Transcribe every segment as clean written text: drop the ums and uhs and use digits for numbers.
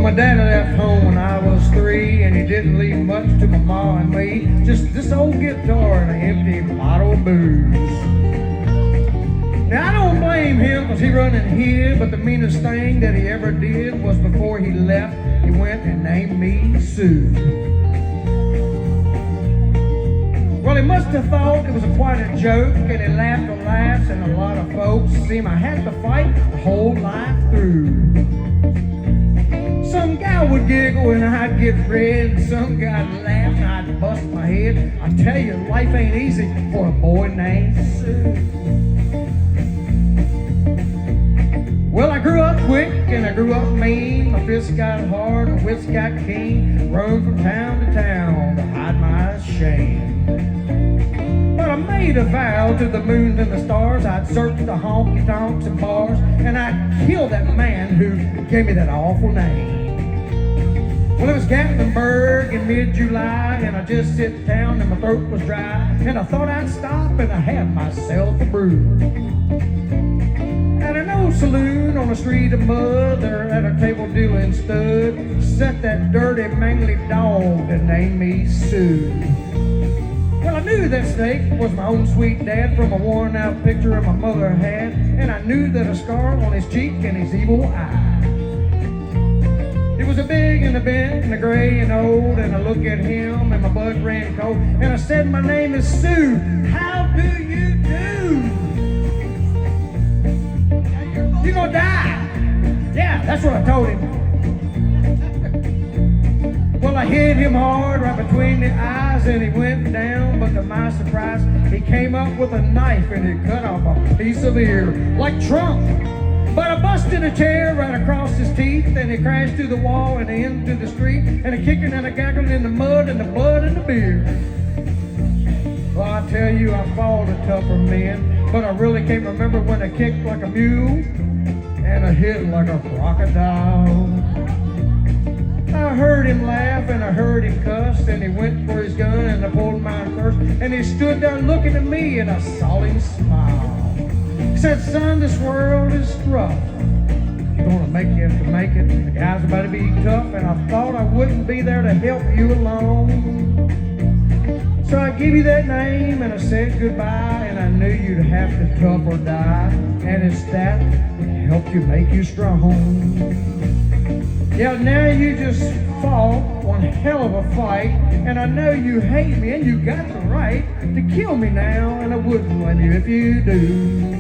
My daddy left home when I was 3, and he didn't leave much to my ma and me. Just this old guitar and an empty bottle of booze. Now, I don't blame him because he run and hid, but the meanest thing that he ever did was before he left, he went and named me Sue. Well, he must have thought it was quite a joke, and he laughed and laughs, and a lot of folks seem I had to fight the whole life through. Some guy would giggle and I'd get red, and some guy'd laugh and I'd bust my head. I tell you, life ain't easy for a boy named Sue. Well, I grew up quick and I grew up mean. My fists got hard, my wits got keen. Roamed from town to town to hide my shame. But I made a vow to the moon and the stars. I'd search the honky-tonks and bars, and I'd kill that man who gave me that awful name. Well, it was Gatlinburg in mid-July, and I just sit down and my throat was dry, and I thought I'd stop and I had myself a brew. At an old saloon on a street of mud, there at a table dealing stud, sat that dirty, mangly dog that named me Sue. Well, I knew that snake was my own sweet dad from a worn-out picture my mother had, and I knew that a scar on his cheek and his evil eye. It was a big and a bent and a gray and old, and I looked at him and my blood ran cold, and I said, "My name is Sue. How do you do? You're gonna die." Yeah, that's what I told him. Well, I hit him hard right between the eyes, and he went down, but to my surprise, he came up with a knife and he cut off a piece of ear, like Trump. But I busted a chair right across his teeth, and he crashed through the wall and into the street, and a kicking and a gaggling in the mud and the blood and the beer. Well, I tell you, I fought a tougher men, but I really can't remember when I kicked like a mule and I hit like a crocodile. I heard him laugh and I heard him cuss, and he went for his gun and I pulled mine first, and he stood there looking at me and I saw him smile. He said, "Son, this world is rough. You're gonna make it to make it. The guy's about to be tough, and I thought I wouldn't be there to help you along. So I give you that name and I said goodbye, and I knew you'd have to tough or die, and it's that helped you make you strong. Yeah, now you just fought one hell of a fight, and I know you hate me and you got the right to kill me now, and I wouldn't blame you if you do.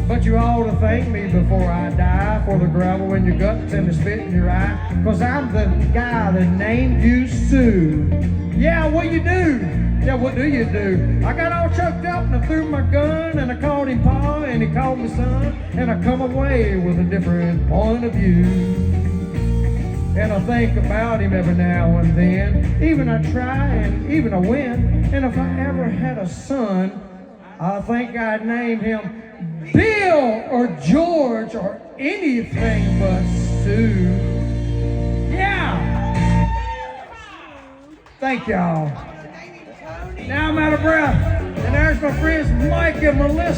But you ought to thank me before I die for the gravel in your guts and the spit in your eye, 'cause I'm the guy that named you Sue." Yeah, what you do? Yeah, what do you do? I got all choked up and I threw my gun, and I called him Pa and he called me son, and I come away with a different point of view. And I think about him every now and then, even I try and even I win, and if I ever had a son, I think I'd name him Bill or George or anything but Sue. Yeah! Thank y'all. Now I'm out of breath. And there's my friends Mike and Melissa.